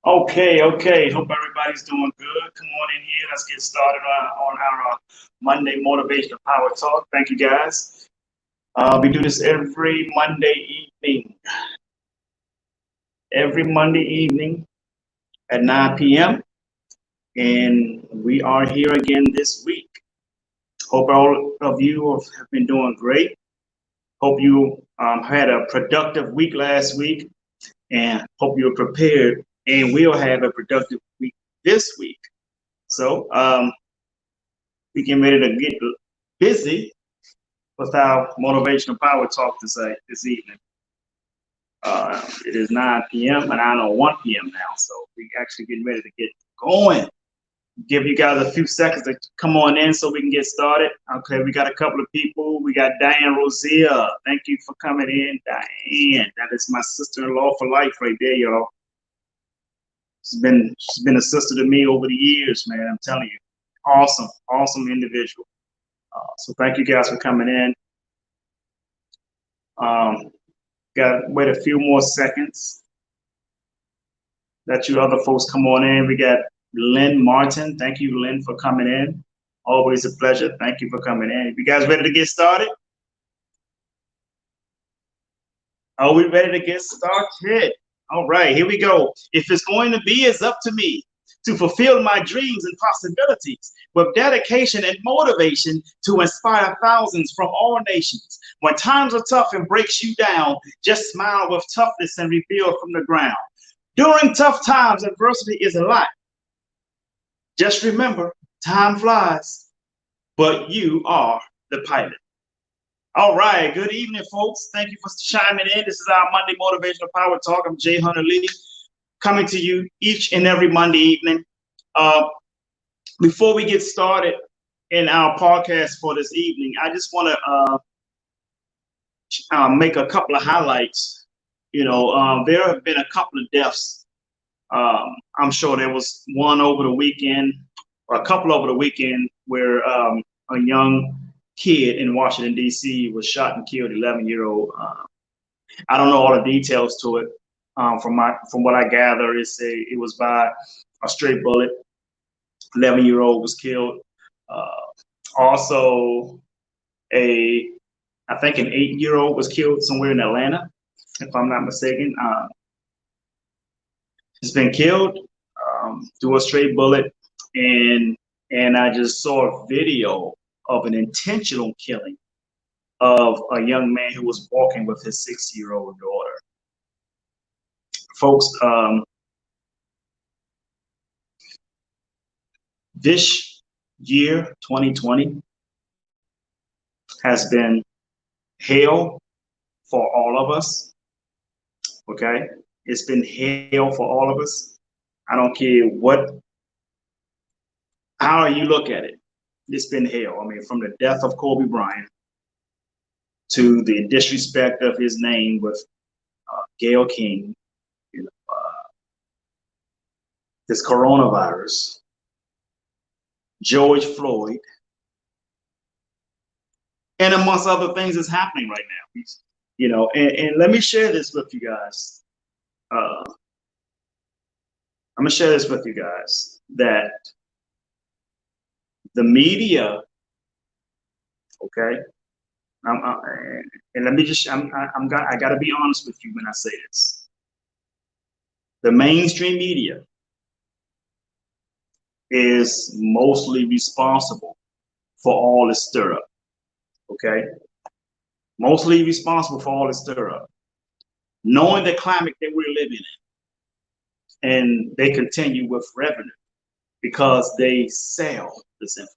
Okay. Hope everybody's doing good. Come on in here. Let's get started on our Monday Motivational Power Talk. Thank you, guys. We do this every Monday evening at 9 p.m. And we are here again this week. Hope all of you have been doing great. Hope you had a productive week last week, and hope you're prepared and will have a productive week this week. So, we getting ready to get busy with our motivational power talk this evening. It is 9 p.m. and I know 1 p.m. now, so we actually getting ready to get going. Give you guys a few seconds to come on in so we can get started. Okay, we got a couple of people. We got Diane Rosier. Thank you for coming in, Diane. That is my sister-in-law for life right there, y'all. She's been a sister to me over the years, man. I'm telling you, awesome individual. So thank you guys for coming in. Got to wait a few more seconds. Let you other folks come on in. We got Lynn Martin. Thank you, Lynn, for coming in. Always a pleasure. Thank you for coming in. You guys ready to get started? Are we ready to get started? All right, here we go. If it's going to be, it's up to me to fulfill my dreams and possibilities with dedication and motivation to inspire thousands from all nations. When times are tough and breaks you down, just smile with toughness and rebuild from the ground. During tough times, adversity is a lot. Just remember, time flies, but you are the pilot. All right, good evening, folks. Thank you for chiming in. This is our Monday Motivational Power Talk. I'm Jay Hunter Lee, coming to you each and every Monday evening. Before we get started in our podcast for this evening, I just want to make a couple of highlights. There have been a couple of deaths. I'm sure there was one over the weekend, or a couple over the weekend, where a young kid in Washington, D.C. was shot and killed, 11-year-old. I don't know all the details to it. From what I gather, it was by a stray bullet. 11-year-old was killed. Also, I think an 8-year-old was killed somewhere in Atlanta, if I'm not mistaken. He's been killed through a stray bullet, and I just saw a video of an intentional killing of a young man who was walking with his 6-year-old daughter. Folks, this year, 2020, has been hell for all of us. Okay? It's been hell for all of us. I don't care how you look at it. It's been hell. I mean, from the death of Kobe Bryant to the disrespect of his name with Gayle King, this coronavirus, George Floyd, and amongst other things that's happening right now. And let me share this with you guys. I'm gonna share this with you guys that the media, okay, and let me just, I got to be honest with you when I say this. The mainstream media is mostly responsible for all the stir up. Okay, mostly responsible for all the stir up, knowing the climate that we're living in, and they continue with revenue because they sell this information.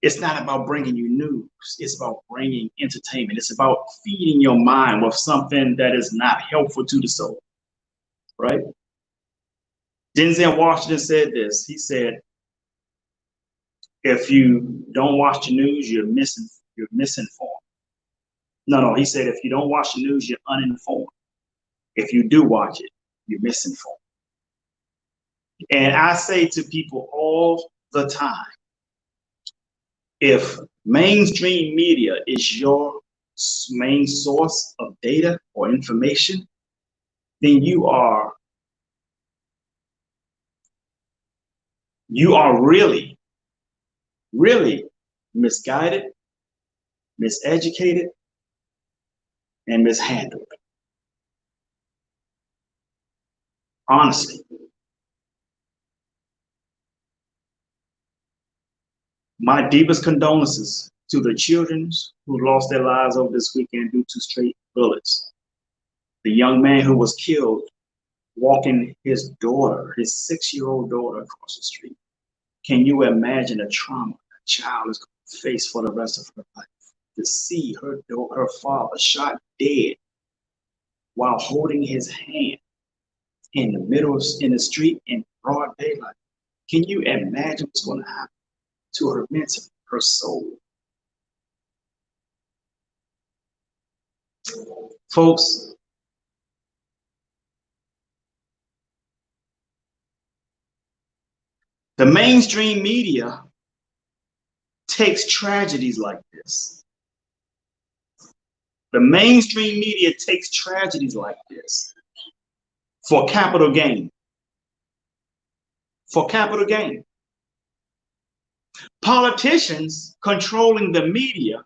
It's not about bringing you news. It's about bringing entertainment. It's about feeding your mind with something that is not helpful to the soul, right? Denzel Washington said this. He said, if you don't watch the news, you're misinformed. No, he said, if you don't watch the news, you're uninformed. If you do watch it, you're misinformed. And I say to people all the time, if mainstream media is your main source of data or information, then you are you are really, really misguided, miseducated, and mishandled. Honestly, my deepest condolences to the children who lost their lives over this weekend due to straight bullets. The young man who was killed walking his daughter, his 6-year-old daughter, across the street. Can you imagine the trauma a child is going to face for the rest of her life? To see her father shot dead while holding his hand in the middle in the street in broad daylight. Can you imagine what's going to happen to her mental, her soul? Folks, the mainstream media takes tragedies like this. The mainstream media takes tragedies like this for capital gain. For capital gain. Politicians controlling the media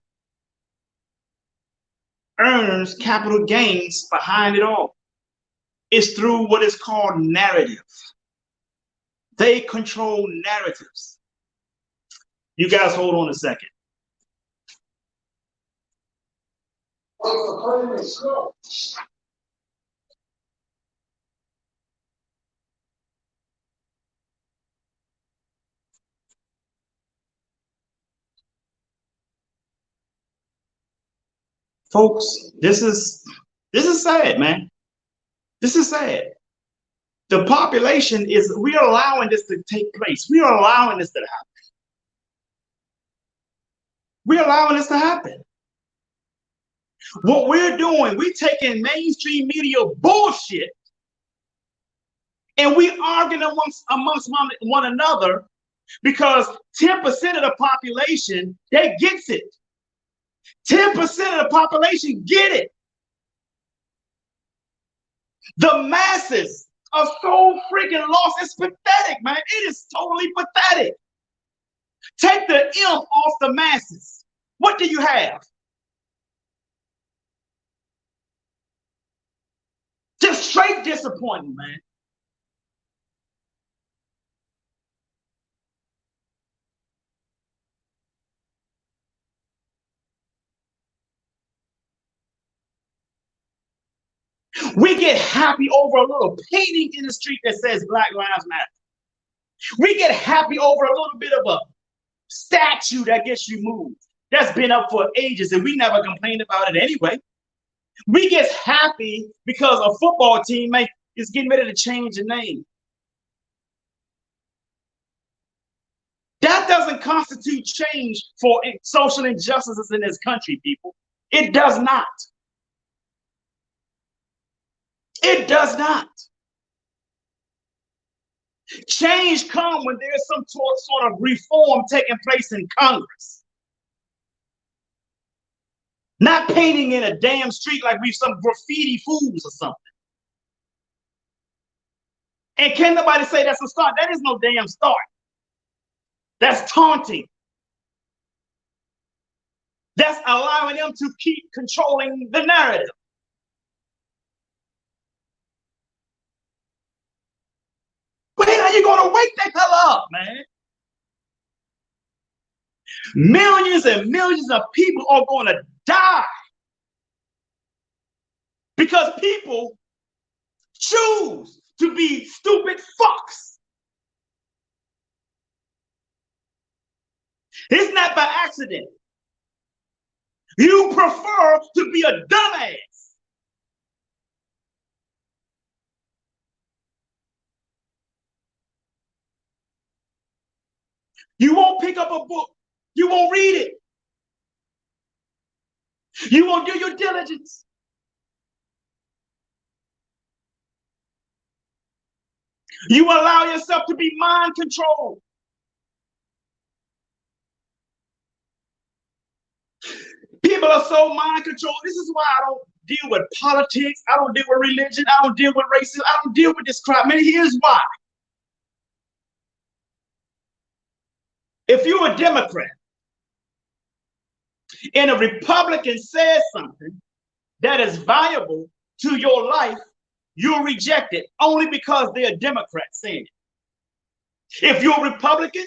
earns capital gains behind it all. It's through what is called narrative. They control narratives. You guys hold on a second. Folks, this is sad, man. This is sad. The population we are allowing this to take place. We are allowing this to happen. We're allowing this to happen. What we're doing, we're taking mainstream media bullshit and we arguing amongst one another because 10% of the population, they gets it. 10% of the population get it. The masses are so freaking lost. It's pathetic, man. It is totally pathetic. Take the imp off the masses. What do you have? Just straight disappointing, man. We get happy over a little painting in the street that says Black Lives Matter. We get happy over a little bit of a statue that gets removed. That's been up for ages and we never complained about it anyway. We get happy because a football team is getting ready to change the name. That doesn't constitute change for social injustices in this country, people. It does not. It does not. Change comes when there's some sort of reform taking place in Congress. Not painting in a damn street like we some graffiti fools or something. And can nobody say that's a start? That is no damn start. That's taunting. That's allowing them to keep controlling the narrative. When are you going to wake the hell up, man? Millions and millions of people are going to die because people choose to be stupid fucks. It's not by accident. You prefer to be a dumbass. You won't pick up a book. You won't read it. You won't do your diligence. You allow yourself to be mind controlled. People are so mind controlled. This is why I don't deal with politics. I don't deal with religion. I don't deal with racism. I don't deal with this crap. Man, here's why. If you're a Democrat and a Republican says something that is valuable to your life, you'll reject it only because they're Democrats saying it. If you're a Republican,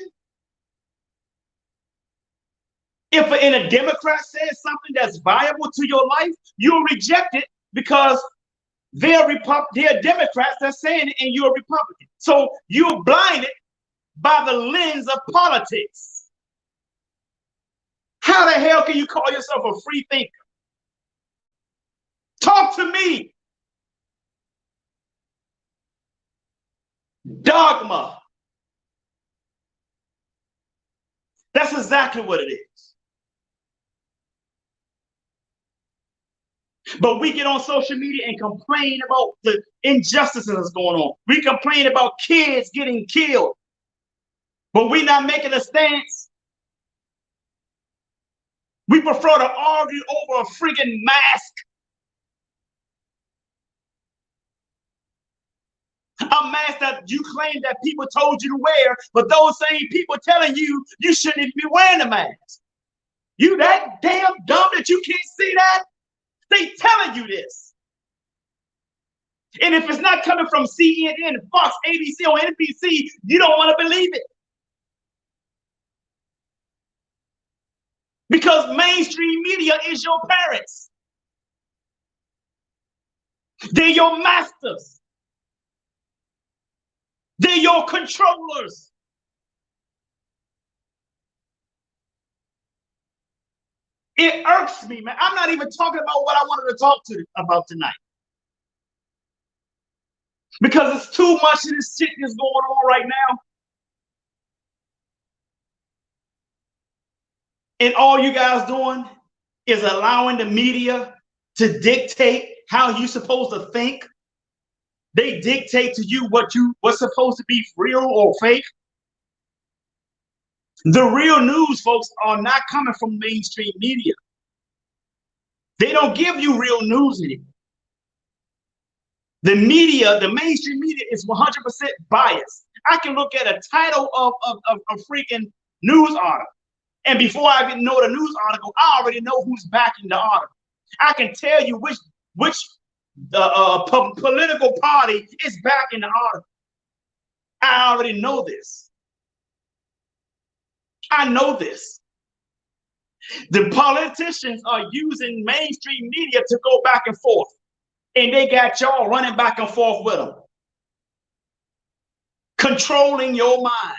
if a Democrat says something that's valuable to your life, you'll reject it because they're Democrats that's saying it and you're a Republican. So you're blinded by the lens of politics. How the hell can you call yourself a free thinker? Talk to me. Dogma. That's exactly what it is. But we get on social media and complain about the injustices that's going on. We complain about kids getting killed. But we're not making a stance. We prefer to argue over a freaking mask. A mask that you claim that people told you to wear, but those same people telling you you shouldn't even be wearing a mask. You that damn dumb that you can't see that? They telling you this. And if it's not coming from CNN, Fox, ABC, or NBC, you don't want to believe it. Because mainstream media is your parents. They're your masters. They're your controllers. It irks me, man. I'm not even talking about what I wanted to talk about tonight. Because it's too much of this shit that's going on right now. And all you guys doing is allowing the media to dictate how you're supposed to think. They dictate to you what's supposed to be real or fake. The real news, folks, are not coming from mainstream media. They don't give you real news anymore. The media, the mainstream media is 100% biased. I can look at a title of a freaking news article, and before I even know the news article, I already know who's backing the article. I can tell you which political party is backing the article. I already know this. I know this. The politicians are using mainstream media to go back and forth. And they got y'all running back and forth with them. Controlling your mind.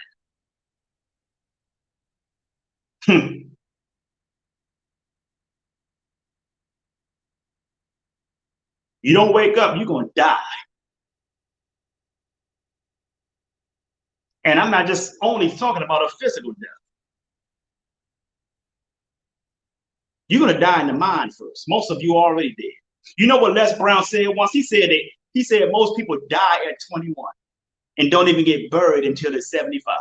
You don't wake up, you're going to die. And I'm not just only talking about a physical death. You're going to die in the mind first. Most of you already did. You know what Les Brown said once? He said most people die at 21 and don't even get buried until they're 75.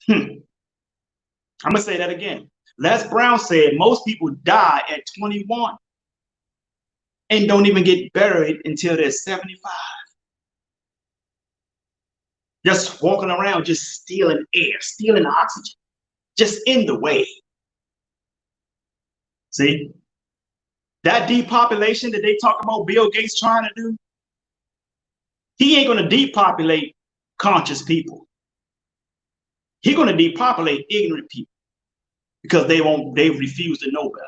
I'm going to say that again. Les Brown said most people die at 21 and don't even get buried until they're 75. Just walking around, just stealing air, stealing oxygen, just in the way. See? That depopulation that they talk about Bill Gates trying to do, he ain't going to depopulate conscious people. He's going to depopulate ignorant people because they refuse to know better.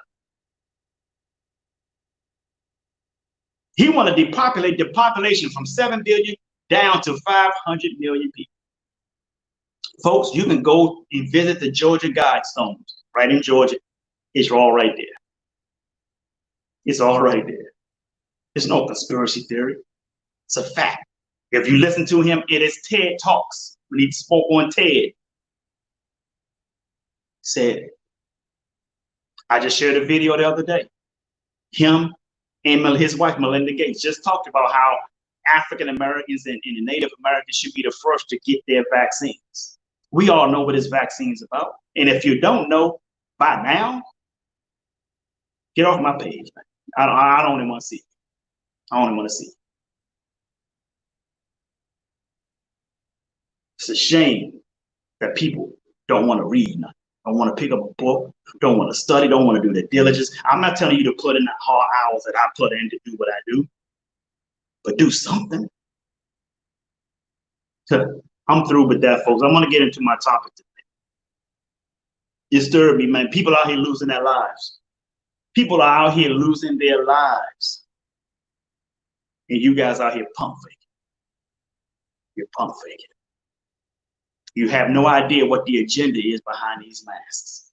He want to depopulate the population from 7 billion down to 500 million people. Folks, you can go and visit the Georgia Guidestones right in Georgia. It's all right there. It's all right there. It's no conspiracy theory. It's a fact. If you listen to him, it is TED Talks. When he spoke on TED, said, I just shared a video the other day. Him and his wife, Melinda Gates, just talked about how African Americans and the Native Americans should be the first to get their vaccines. We all know what this vaccine is about. And if you don't know by now, get off my page. I don't even want to see it. I don't even want to see it. It's a shame that people don't want to read nothing, don't want to pick up a book, don't want to study, don't want to do the diligence. I'm not telling you to put in the hard hours that I put in to do what I do, but do something. I'm through with that, folks. I want to get into my topic today. Disturb me, man. People out here losing their lives. People are out here losing their lives. And you guys out here pump faking. You're pump faking. You have no idea what the agenda is behind these masks.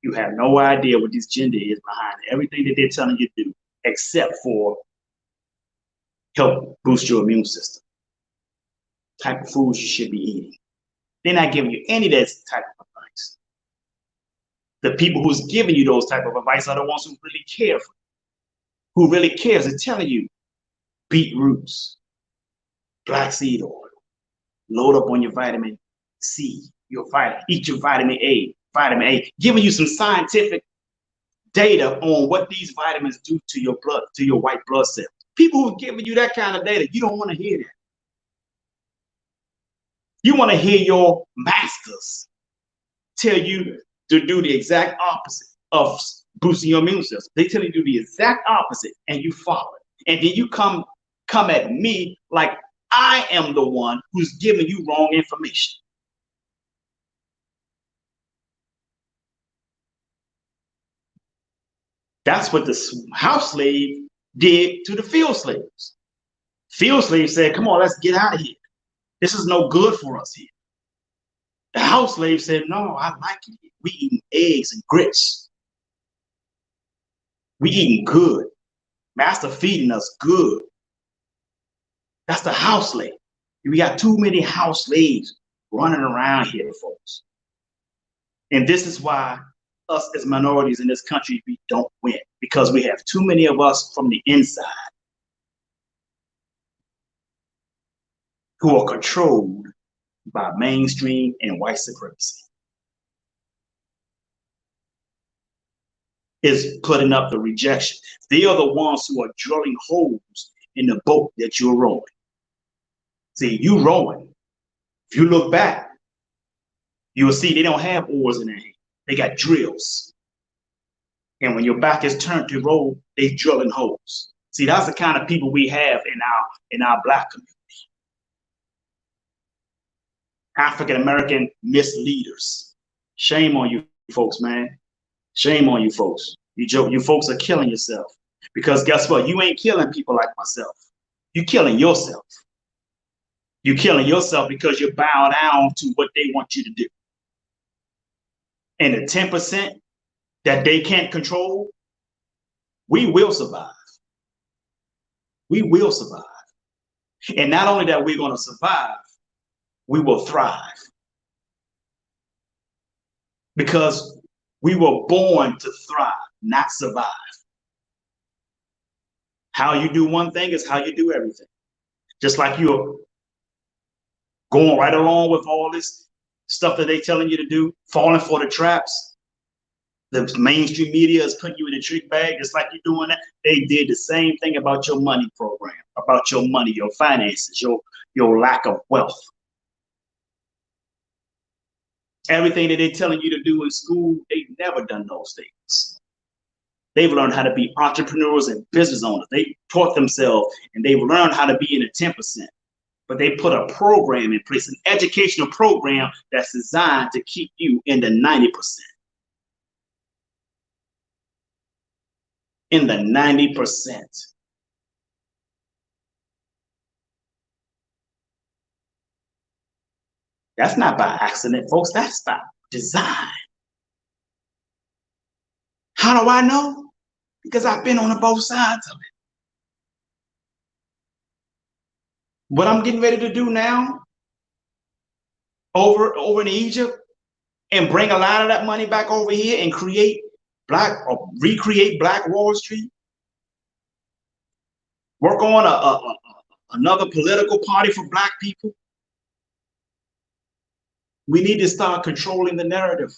You have no idea what this agenda is behind everything that they're telling you to do, except for help boost your immune system. Type of foods you should be eating. They're not giving you any of that type of advice. The people who's giving you those type of advice are the ones who really care for you, who really cares and telling you beetroots, black seed oil, load up on your vitamin C, eat your vitamin A, giving you some scientific data on what these vitamins do to your blood, to your white blood cells. People who are giving you that kind of data, you don't want to hear that. You want to hear your masters tell you to do the exact opposite of boosting your immune system. They tell you to do the exact opposite and you follow it. And then you come at me like I am the one who's giving you wrong information. That's what the house slave did to the field slaves. Field slaves said, come on, let's get out of here. This is no good for us here. The house slave said, no, I like it here. We eating eggs and grits. We eating good. Master feeding us good. That's the house slave. We got too many house slaves running around here, folks. And this is why us as minorities in this country, we don't win, because we have too many of us from the inside who are controlled by mainstream and white supremacy. Is putting up the rejection. They are the ones who are drilling holes in the boat that you're rowing. See, you rowing. If you look back, you will see they don't have oars in their hand. They got drills. And when your back is turned to row, they drilling holes. See, that's the kind of people we have in our Black community. African-American misleaders. Shame on you folks, man. Shame on you folks. You folks are killing yourself. Because guess what? You ain't killing people like myself. You're killing yourself. You're killing yourself because you bow down to what they want you to do. And the 10% that they can't control, we will survive. We will survive. And not only that we're going to survive, we will thrive. Because we were born to thrive, not survive. How you do one thing is how you do everything. Just like you're going right along with all this stuff that they're telling you to do, falling for the traps. The mainstream media is putting you in a trick bag, just like you're doing that. They did the same thing about your money program, about your money, your finances, your lack of wealth. Everything that they're telling you to do in school, they've never done those things. They've learned how to be entrepreneurs and business owners. They taught themselves and they've learned how to be in the 10%. But they put a program in place, an educational program that's designed to keep you in the 90%. In the 90%. That's not by accident, folks. That's by design. How do I know? Because I've been on both sides of it. What I'm getting ready to do now over in Egypt and bring a lot of that money back over here and recreate Black Wall Street. Work on another political party for Black people. We need to start controlling the narrative.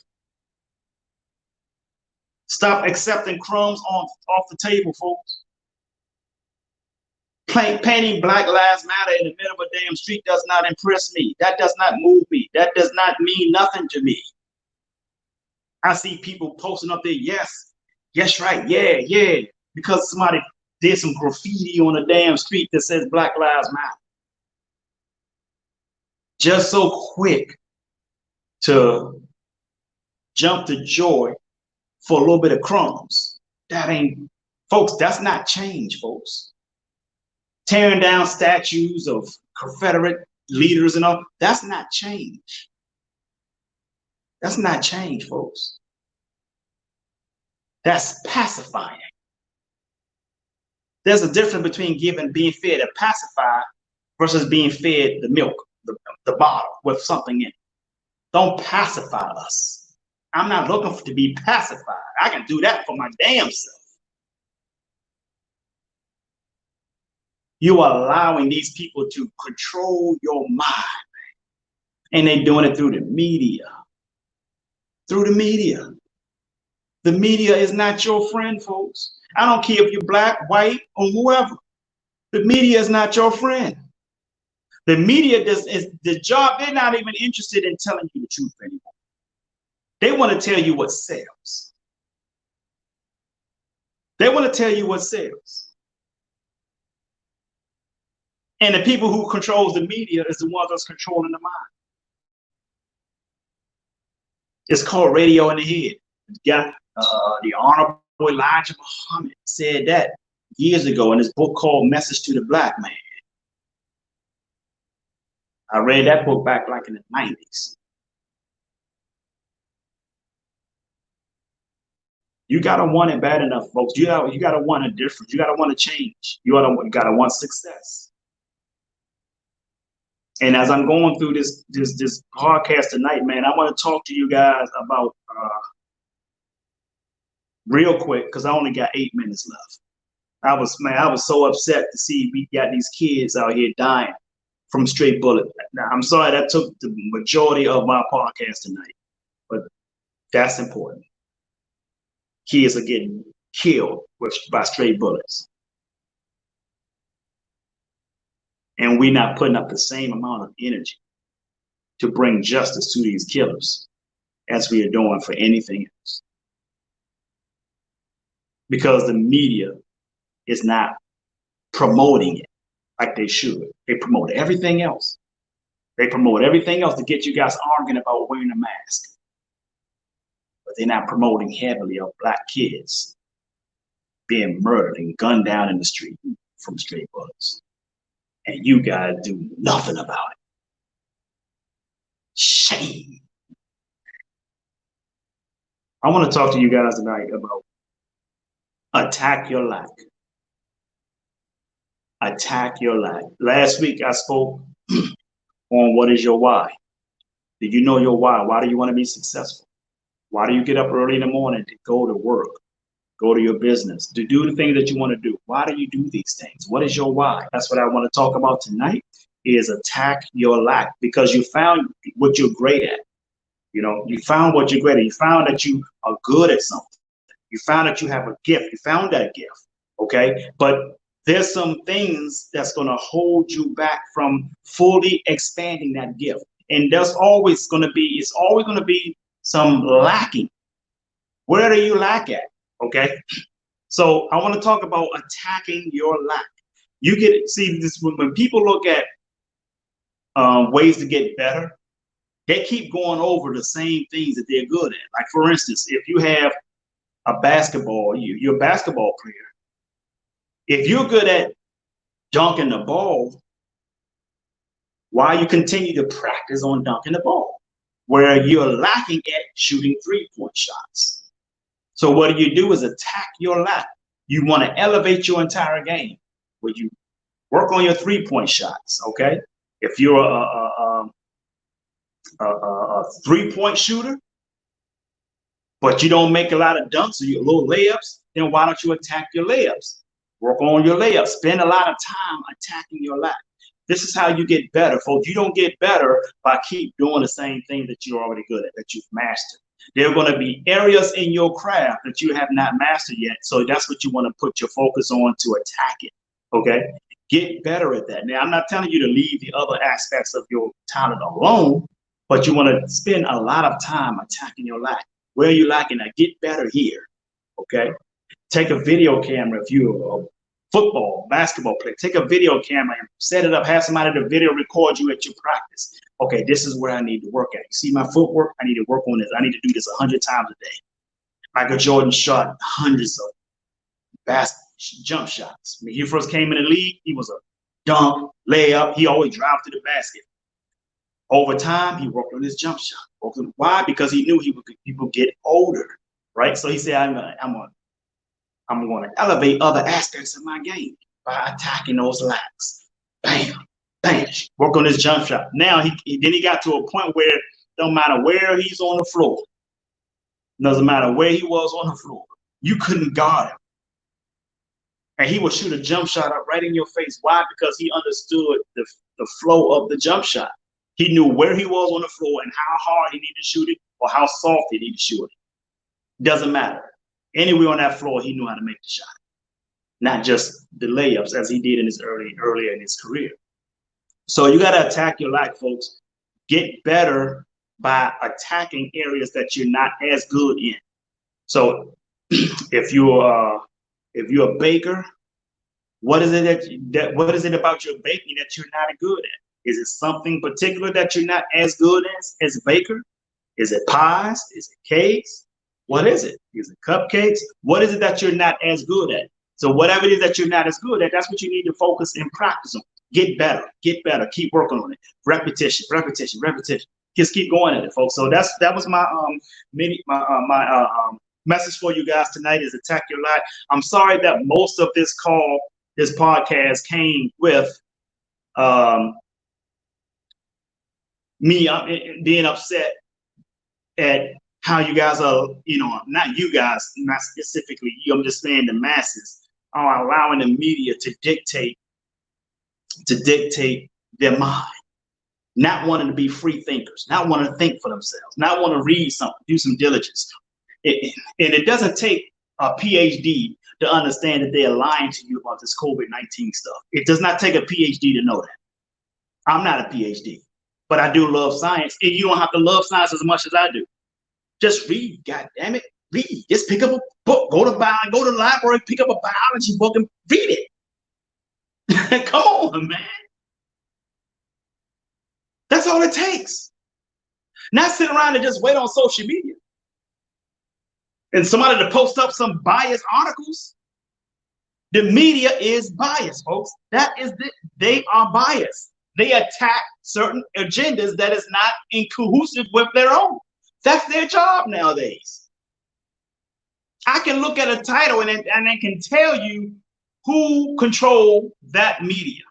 Stop accepting crumbs off the table, folks. Painting Black Lives Matter in the middle of a damn street does not impress me. That does not move me. That does not mean nothing to me. I see people posting up there, yes, yes, right, yeah, yeah, because somebody did some graffiti on a damn street that says Black Lives Matter. Just so quick to jump to joy for a little bit of crumbs. That ain't, folks, that's not change, folks. Tearing down statues of Confederate leaders and all, that's not change. That's not change, folks. That's pacifying. There's a difference between being fed a pacifier versus being fed the milk, the bottle with something in it. Don't pacify us. I'm not looking to be pacified. I can do that for my damn self. You are allowing these people to control your mind. And they're doing it through the media. Through the media. The media is not your friend, folks. I don't care if you're black, white, or whoever. The media is not your friend. The media is the job. They're not even interested in telling you the truth anymore. They want to tell you what sells. They want to tell you what sells. And the people who controls the media is the ones that's controlling the mind. It's called radio in the head. The Honorable Elijah Muhammad said that years ago in his book called Message to the Black Man. I read that book back like in the 90s. You gotta want it bad enough, folks. You gotta want a difference. You gotta want to change. You gotta want success. And as I'm going through this podcast tonight, man, I want to talk to you guys about real quick, because I only got 8 minutes left. I was so upset to see we got these kids out here dying from straight bullet. Now, I'm sorry that took the majority of my podcast tonight, but that's important. Kids are getting killed by straight bullets. And we're not putting up the same amount of energy to bring justice to these killers as we are doing for anything else. Because the media is not promoting it like they should. They promote everything else. They promote everything else to get you guys arguing about wearing a mask. But they're not promoting heavily of black kids being murdered and gunned down in the street from straight bullets. And you guys do nothing about it. Shame. I want to talk to you guys tonight about attack your lack. Attack your lack. Last week I spoke on what is your why. Do you know your why? Why do you want to be successful? Why do you get up early in the morning to go to work, go to your business, to do the things that you want to do? Why do you do these things? What is your why? That's what I want to talk about tonight, is attack your lack, because you found what you're great at. You know, you found what you're great at. You found that you are good at something. You found that you have a gift. You found that gift, okay? But there's some things that's going to hold you back from fully expanding that gift. And there's always going to be, it's always going to be some lacking. Where do you lack at, okay? So I want to talk about attacking your lack. You get, see, this when people look at ways to get better, they keep going over the same things that they're good at. Like, for instance, if you have a basketball, you're a basketball player. If you're good at dunking the ball, why you continue to practice on dunking the ball, where you're lacking at shooting 3-point shots? So what you do is attack your lack. You want to elevate your entire game, where you work on your 3-point shots, okay? If you're a 3-point shooter, but you don't make a lot of dunks or your little layups, then why don't you attack your layups? Work on your layups. Spend a lot of time attacking your lack. This is how you get better, folks. You don't get better by keep doing the same thing that you're already good at, that you've mastered. There are going to be areas in your craft that you have not mastered yet. So that's what you want to put your focus on to attack it, okay? Get better at that. Now, I'm not telling you to leave the other aspects of your talent alone, but you want to spend a lot of time attacking your lack. Where are you lacking at? Get better here. Okay? Take a video camera if you're a football, basketball player. Take a video camera and set it up. Have somebody to video record you at your practice. Okay, this is where I need to work at. You see my footwork? I need to work on this. I need to do this 100 times a day. Michael Jordan shot hundreds of jump shots. When he first came in the league, he was a dunk, layup. He always drove to the basket. Over time, he worked on his jump shot. Why? Because he knew he would get older, right? So he said, I'm going to elevate other aspects of my game by attacking those lacks. Bam, bam. Work on his jump shot. Now, he got to a point where no matter where he's on the floor, doesn't matter where he was on the floor, you couldn't guard him. And he would shoot a jump shot up right in your face. Why? Because he understood the flow of the jump shot. He knew where he was on the floor and how hard he needed to shoot it or how soft he needed to shoot it. Doesn't matter. Anywhere on that floor, he knew how to make the shot. Not just the layups as he did in his earlier in his career. So you got to attack your lack, folks. Get better by attacking areas that you're not as good in. So if you're a baker, what is it what is it about your baking that you're not good at? Is it something particular that you're not as good as a baker? Is it pies? Is it cakes? What is it? Is it cupcakes? What is it that you're not as good at? So whatever it is that you're not as good at, that's what you need to focus and practice on. Get better, keep working on it. Repetition. Just keep going at it, folks. So that was my message for you guys tonight is attack your lack. I'm sorry that most of this podcast came with me being upset at how you guys are, not you guys, not specifically you, I'm just saying the masses are allowing the media to dictate their mind, not wanting to be free thinkers, not wanting to think for themselves, not want to read something, do some diligence. And it doesn't take a PhD to understand that they are lying to you about this COVID-19 stuff. It does not take a PhD to know that. I'm not a PhD, but I do love science, and you don't have to love science as much as I do. Just read, God damn it, read. Just pick up a book, go to the library, pick up a biology book and read it. Come on, man. That's all it takes. Not sit around and just wait on social media and somebody to post up some biased articles. The media is biased, folks. They are biased. They attack certain agendas that is not in cohesive with their own. That's their job nowadays. I can look at a title and I can tell you who control that media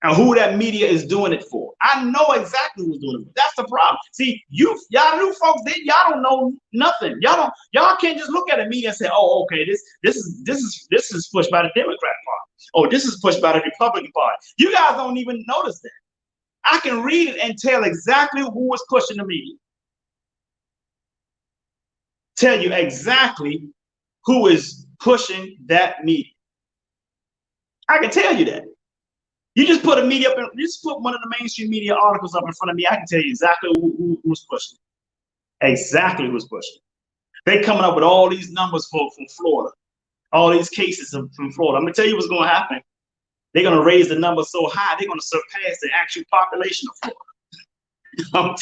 and who that media is doing it for. I know exactly who's doing it for. That's the problem. See, y'all new folks, y'all don't know nothing. Y'all can't just look at a media and say, oh, okay, this is pushed by the Democrat Party. Oh, this is pushed by the Republican Party. You guys don't even notice that. I can read it and tell exactly who is pushing the media. Tell you exactly who is pushing that media. I can tell you that. You just put a media up, just put one of the mainstream media articles up in front of me. I can tell you exactly who's pushing. Exactly who's pushing. They're coming up with all these numbers from Florida, all these cases from Florida. I'm gonna tell you what's gonna happen. They're gonna raise the number so high, they're gonna surpass the actual population of Florida. I'm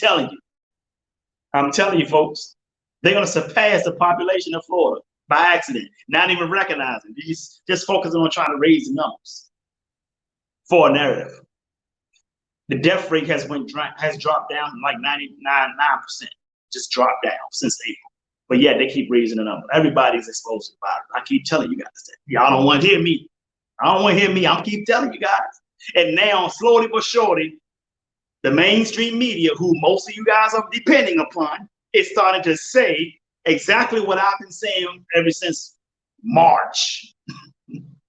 telling you, folks. They're gonna surpass the population of Florida by accident, not even recognizing. Just focusing on trying to raise the numbers for a narrative. The death rate has dropped down from like 99.9%, just dropped down since April. But yeah, they keep raising the number. Everybody's exposed to the virus. I keep telling you guys that. Y'all don't want to hear me. I don't want to hear me. I'm keep telling you guys. And now, slowly but surely, the mainstream media, who most of you guys are depending upon, is starting to say exactly what I've been saying ever since March.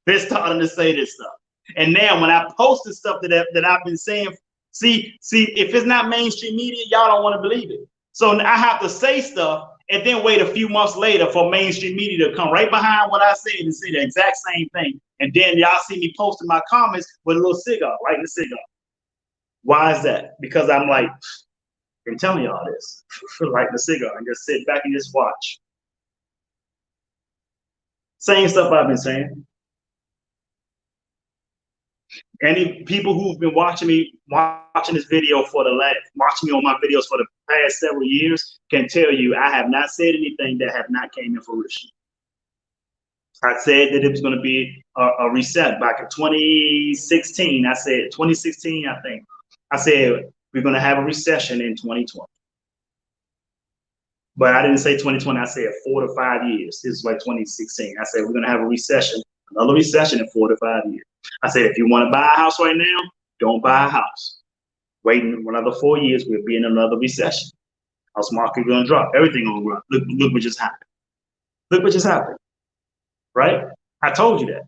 They're starting to say this stuff. And now when I post the stuff that I've been saying, see, if it's not mainstream media, y'all don't want to believe it. So I have to say stuff and then wait a few months later for mainstream media to come right behind what I said and say the exact same thing. And then y'all see me posting my comments with a little cigar, lighting a cigar. Why is that? Because I'm like, I'm telling y'all this, lighting a cigar and just sit back and just watch. Same stuff I've been saying. Any people who've been watching this video watching me on my videos for the past several years can tell you I have not said anything that have not came in fruition. I said that it was going to be a reset back in 2016. I said 2016, I think. I said we're going to have a recession in 2020. But I didn't say 2020. I said 4 to 5 years. This is like 2016. I said we're going to have a recession, another recession in 4 to 5 years. I said if you want to buy a house right now, don't buy a house. Waiting another 4 years, we'll be in another recession. House market going to drop. Everything going to drop. Look what just happened. Look what just happened. Right? I told you that.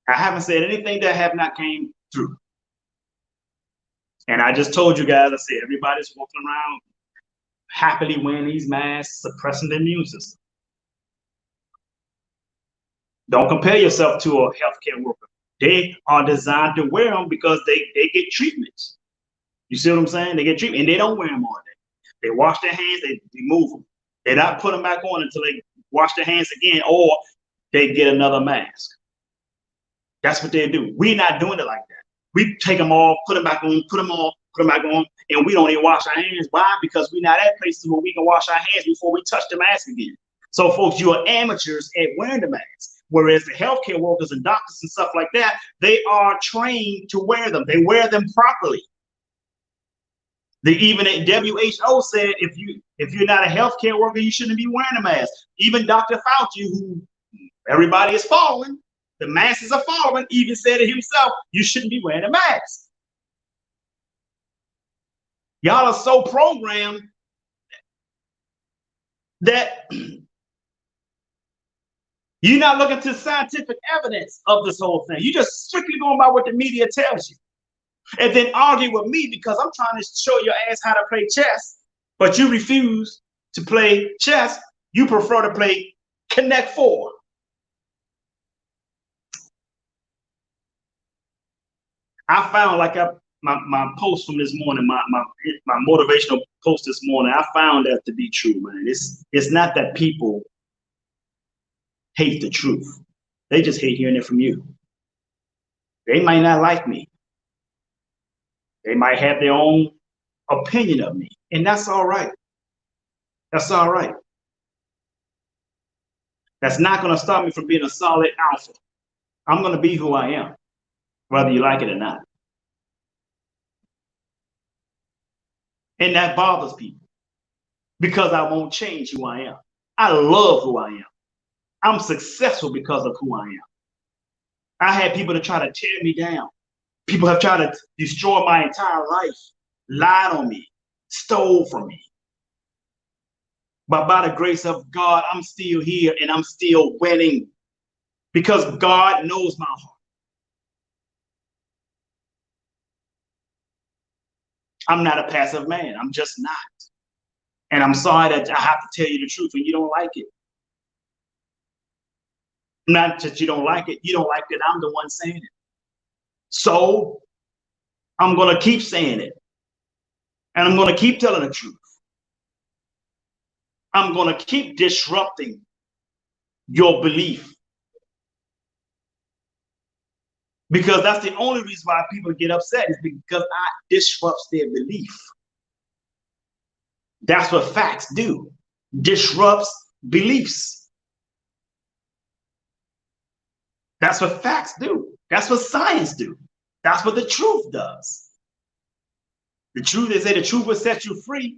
I haven't said anything that have not came through. And I just told you guys, I said everybody's walking around happily wearing these masks, suppressing the immune system. Don't compare yourself to a healthcare worker. They are designed to wear them because they get treatments. You see what I'm saying? They get treatment and they don't wear them all day. They wash their hands, they remove them. They not put them back on until they wash their hands again or they get another mask. That's what they do. We're not doing it like that. We take them off, put them back on, put them on, put them back on, and we don't even wash our hands. Why? Because we're not at places where we can wash our hands before we touch the mask again. So, folks, you are amateurs at wearing the mask. Whereas the healthcare workers and doctors and stuff like that, they are trained to wear them. They wear them properly. Even WHO said if you're not a healthcare worker, you shouldn't be wearing a mask. Even Dr. Fauci, who everybody is following, the masses are following, even said it himself, you shouldn't be wearing a mask. Y'all are so programmed that you're not looking to scientific evidence of this whole thing. You're just strictly going by what the media tells you. And then argue with me because I'm trying to show your ass how to play chess, but you refuse to play chess. You prefer to play Connect Four. I found my post from this morning, my motivational post this morning, I found that to be true, man. It's not that people hate the truth. They just hate hearing it from you. They might not like me. They might have their own opinion of me, and that's all right. That's all right. That's not going to stop me from being a solid alpha. I'm going to be who I am, whether you like it or not. And that bothers people because I won't change who I am. I love who I am. I'm successful because of who I am. I had people to try to tear me down. People have tried to destroy my entire life, lied on me, stole from me. But by the grace of God, I'm still here and I'm still winning because God knows my heart. I'm not a passive man. I'm just not. And I'm sorry that I have to tell you the truth and you don't like it. Not that you don't like it. You don't like that I'm the one saying it. So I'm going to keep saying it. And I'm going to keep telling the truth. I'm going to keep disrupting your belief. Because that's the only reason why people get upset is because I disrupts their belief. That's what facts do. Disrupts beliefs. That's what facts do. That's what science do. That's what the truth does. The truth, they say the truth will set you free,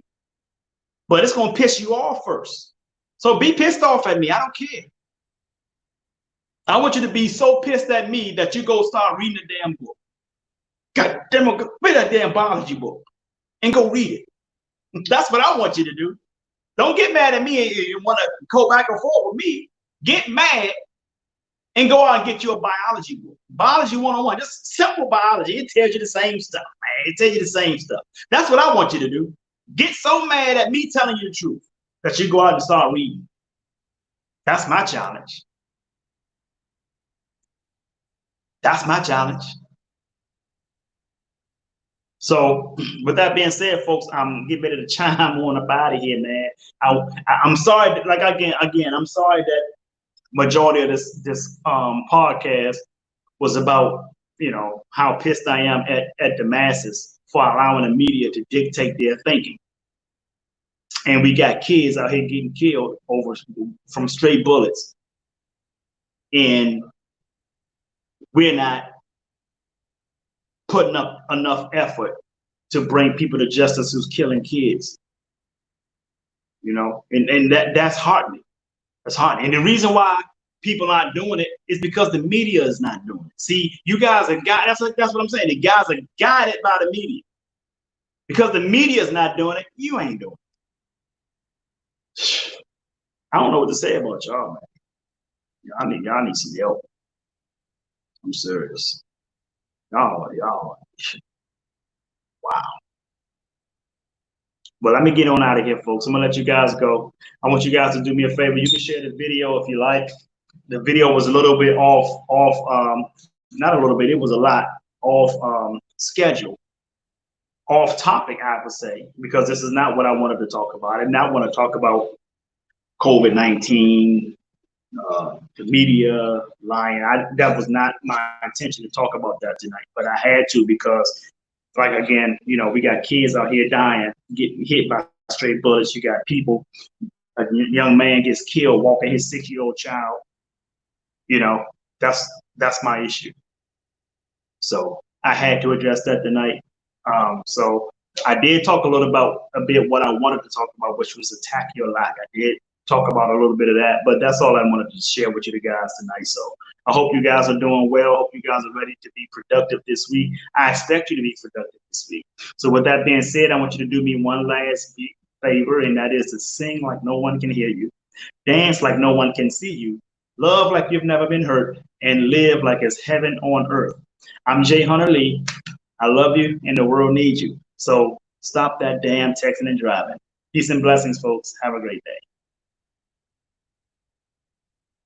but it's going to piss you off first. So be pissed off at me. I don't care. I want you to be so pissed at me that you go start reading the damn book. God damn it, read that damn biology book and go read it. That's what I want you to do. Don't get mad at me and want to go back and forth with me. Get mad and go out and get you a biology book. Biology 101, just simple biology. It tells you the same stuff, man. It tells you the same stuff. That's what I want you to do. Get so mad at me telling you the truth. that you go out and start reading. That's my challenge. That's my challenge. So with that being said, folks, I'm getting ready to chime on up out of here, man. I'm sorry, like again, I'm sorry that majority of this podcast was about, you know, how pissed I am at the masses for allowing the media to dictate their thinking. And we got kids out here getting killed over from stray bullets. And we're not putting up enough effort to bring people to justice who's killing kids. You know, and that's heartening. That's heartening. And the reason why people aren't doing it is because the media is not doing it. See, you guys are guided. That's what I'm saying. The guys are guided by the media. Because the media is not doing it, you ain't doing it. I don't know what to say about y'all, man. Y'all need some help. I'm serious. Y'all. Wow. But let me get on out of here, folks. I'm gonna let you guys go. I want you guys to do me a favor. You can share the video if you like. The video was a little bit not a little bit, it was a lot off schedule, off topic, I would say, because this is not what I wanted to talk about. I did not want to talk about COVID-19, the media lying. That was not my intention to talk about that tonight, but I had to because, like, again, you know, we got kids out here dying, getting hit by straight bullets. You got people, a young man gets killed walking his 6-year-old child. You know, that's my issue. So I had to address that tonight. So I did talk a bit what I wanted to talk about, which was attack your lack. I did talk about a little bit of that, but that's all I wanted to share with you guys tonight. So I hope you guys are doing well. I hope you guys are ready to be productive this week. I expect you to be productive this week. So with that being said, I want you to do me one last big favor, and that is to sing like no one can hear you, dance like no one can see you, love like you've never been hurt, and live like it's heaven on earth. I'm Jay Hunter Lee. I love you, and the world needs you. So stop that damn texting and driving. Peace and blessings, folks. Have a great day.